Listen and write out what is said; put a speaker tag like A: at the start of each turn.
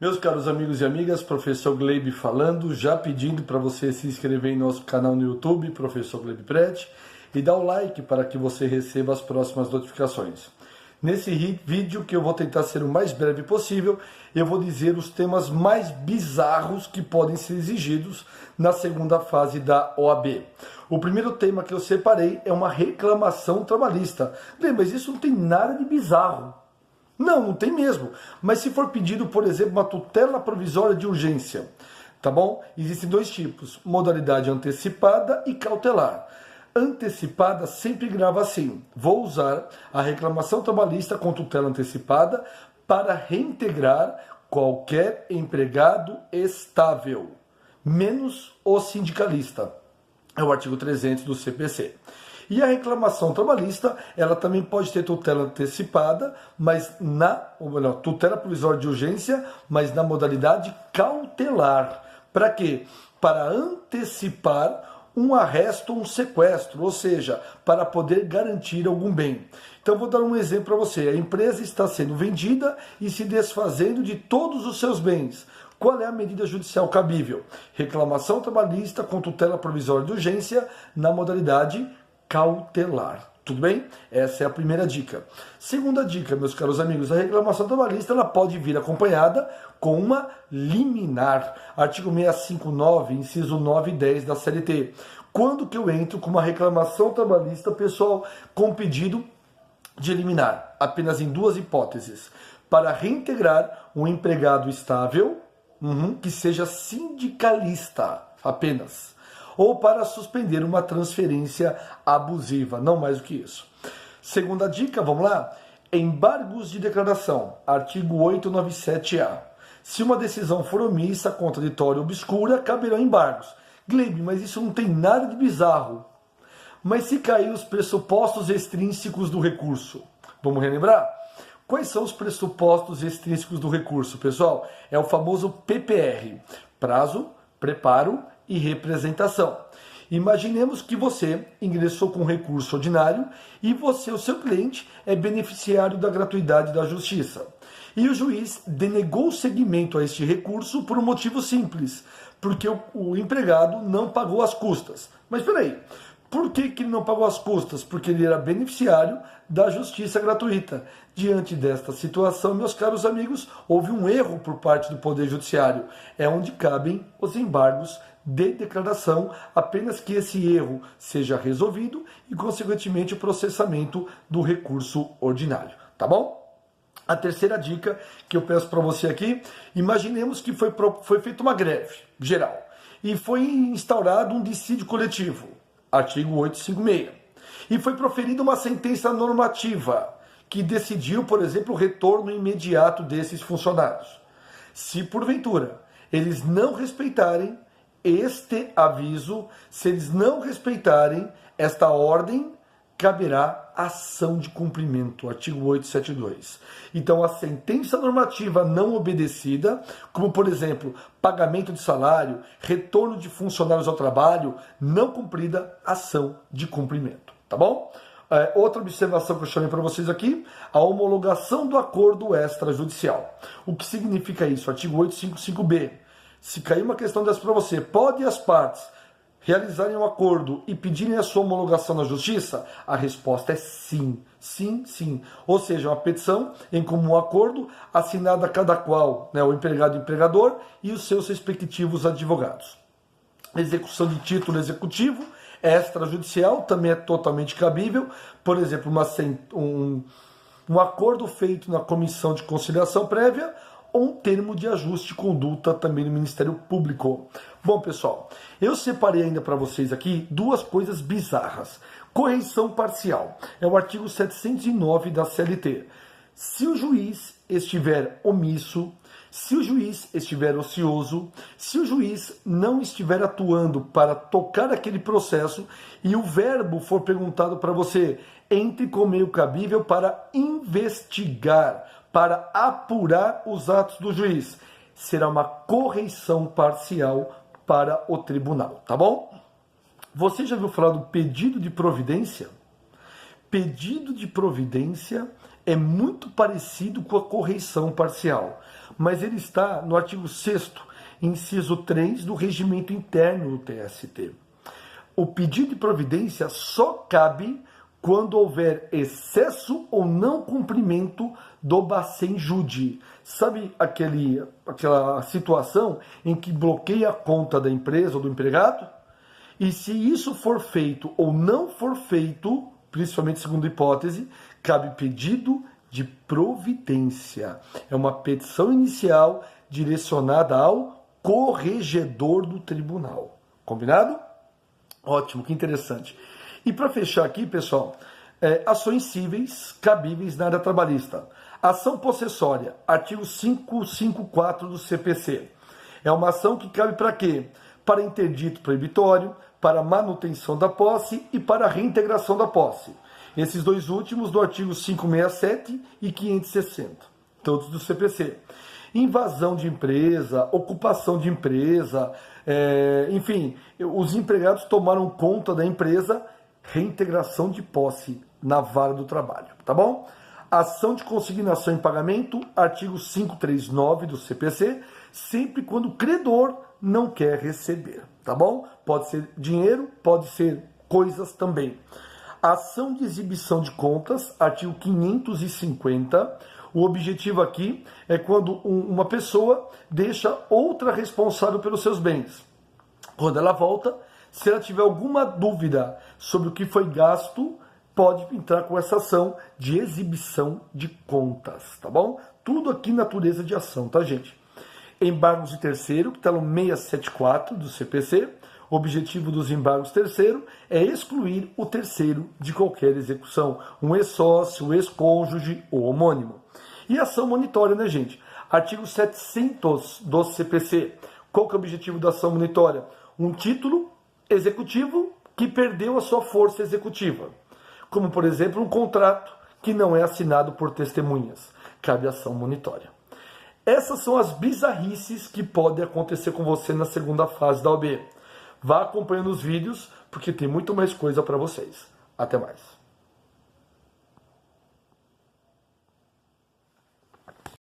A: Meus caros amigos e amigas, professor Gleibe falando, já pedindo para você se inscrever em nosso canal no YouTube, professor Gleibe Prete, e dar o like para que você receba as próximas notificações. Nesse vídeo, que eu vou tentar ser o mais breve possível, eu vou dizer os temas mais bizarros que podem ser exigidos na segunda fase da OAB. O primeiro tema que eu separei é uma reclamação trabalhista. Mas isso não tem nada de bizarro. Não tem mesmo. Mas se for pedido, por exemplo, uma tutela provisória de urgência, tá bom? Existem dois tipos, modalidade antecipada e cautelar. Antecipada sempre grava assim: vou usar a reclamação trabalhista com tutela antecipada para reintegrar qualquer empregado estável, menos o sindicalista. É o artigo 300 do CPC. E a reclamação trabalhista, ela também pode ter tutela antecipada, tutela provisória de urgência, mas na modalidade cautelar. Para quê? Para antecipar um arresto ou um sequestro, ou seja, para poder garantir algum bem. Então vou dar um exemplo para você. A empresa está sendo vendida e se desfazendo de todos os seus bens. Qual é a medida judicial cabível? Reclamação trabalhista com tutela provisória de urgência na modalidade cautelar. Tudo bem? Essa é a primeira dica. Segunda dica, meus caros amigos, a reclamação trabalhista ela pode vir acompanhada com uma liminar. Artigo 659, inciso 9 e 10 da CLT. Quando que eu entro com uma reclamação trabalhista, pessoal, com pedido de liminar? Apenas em duas hipóteses. Para reintegrar um empregado estável, que seja sindicalista apenas, ou para suspender uma transferência abusiva, não mais do que isso. Segunda dica, vamos lá? Embargos de declaração, artigo 897-A. Se uma decisão for omissa, contraditória ou obscura, caberão embargos. Gleibe, mas isso não tem nada de bizarro. Mas se cair os pressupostos extrínsecos do recurso? Vamos relembrar? Quais são os pressupostos extrínsecos do recurso, pessoal? É o famoso PPR, prazo, preparo e representação. Imaginemos que você ingressou com recurso ordinário e você, o seu cliente, é beneficiário da gratuidade da justiça. E o juiz denegou seguimento a este recurso por um motivo simples, porque o empregado não pagou as custas. Mas peraí, por que ele não pagou as custas? Porque ele era beneficiário da justiça gratuita. Diante desta situação, meus caros amigos, houve um erro por parte do Poder Judiciário. É onde cabem os embargos de declaração, apenas que esse erro seja resolvido e, consequentemente, o processamento do recurso ordinário. Tá bom? A terceira dica que eu peço para você aqui, imaginemos que foi feita uma greve geral e foi instaurado um dissídio coletivo. Artigo 856. E foi proferida uma sentença normativa que decidiu, por exemplo, o retorno imediato desses funcionários. Se, porventura, eles não respeitarem este aviso, se eles não respeitarem esta ordem, caberá ação de cumprimento, artigo 872. Então, a sentença normativa não obedecida, como, por exemplo, pagamento de salário, retorno de funcionários ao trabalho, não cumprida, ação de cumprimento. Tá bom? Outra observação que eu chamei para vocês aqui, a homologação do acordo extrajudicial. O que significa isso? Artigo 855-B. Se cair uma questão dessa para você, pode as partes realizarem um acordo e pedirem a sua homologação na justiça? A resposta é sim, sim, sim. Ou seja, uma petição em comum acordo, assinada cada qual, o empregado e o empregador e os seus respectivos advogados. Execução de título executivo extrajudicial também é totalmente cabível. Por exemplo, um acordo feito na comissão de conciliação prévia ou um termo de ajuste de conduta também no Ministério Público. Bom, pessoal, eu separei ainda para vocês aqui duas coisas bizarras. Correição parcial. É o artigo 709 da CLT. Se o juiz estiver omisso, se o juiz estiver ocioso, se o juiz não estiver atuando para tocar aquele processo e o verbo for perguntado para você, entre com meio cabível para investigar, para apurar os atos do juiz, será uma correição parcial para o tribunal, tá bom? Você já ouviu falar do pedido de providência? Pedido de providência é muito parecido com a correição parcial, mas ele está no artigo 6º, inciso 3 do regimento interno do TST. O pedido de providência só cabe quando houver excesso ou não cumprimento do bacen judi. Sabe aquela situação em que bloqueia a conta da empresa ou do empregado? E se isso for feito ou não for feito, principalmente segundo hipótese, cabe pedido de providência. É uma petição inicial direcionada ao corregedor do tribunal. Combinado? Ótimo, que interessante. E para fechar aqui, pessoal, ações cíveis cabíveis na área trabalhista. Ação possessória, artigo 554 do CPC. É uma ação que cabe para quê? Para interdito proibitório, para manutenção da posse e para reintegração da posse. Esses dois últimos do artigo 567 e 560, todos do CPC. Invasão de empresa, ocupação de empresa, enfim, os empregados tomaram conta da empresa, reintegração de posse na vara do trabalho, tá bom? Ação de consignação em pagamento, artigo 539 do CPC, sempre quando o credor não quer receber, tá bom? Pode ser dinheiro, pode ser coisas também. Ação de exibição de contas, artigo 550. O objetivo aqui é quando uma pessoa deixa outra responsável pelos seus bens. Quando ela volta, se ela tiver alguma dúvida sobre o que foi gasto, pode entrar com essa ação de exibição de contas, tá bom? Tudo aqui natureza de ação, tá, gente? Embargos de terceiro, que está no 674 do CPC. O objetivo dos embargos terceiro é excluir o terceiro de qualquer execução, um ex-sócio, um ex-cônjuge ou homônimo. E ação monitória, né, gente? Artigo 700 do CPC. Qual que é o objetivo da ação monitória? Um título executivo que perdeu a sua força executiva. Como, por exemplo, um contrato que não é assinado por testemunhas. Cabe ação monitória. Essas são as bizarrices que podem acontecer com você na segunda fase da OAB. Vá acompanhando os vídeos, porque tem muito mais coisa para vocês. Até mais.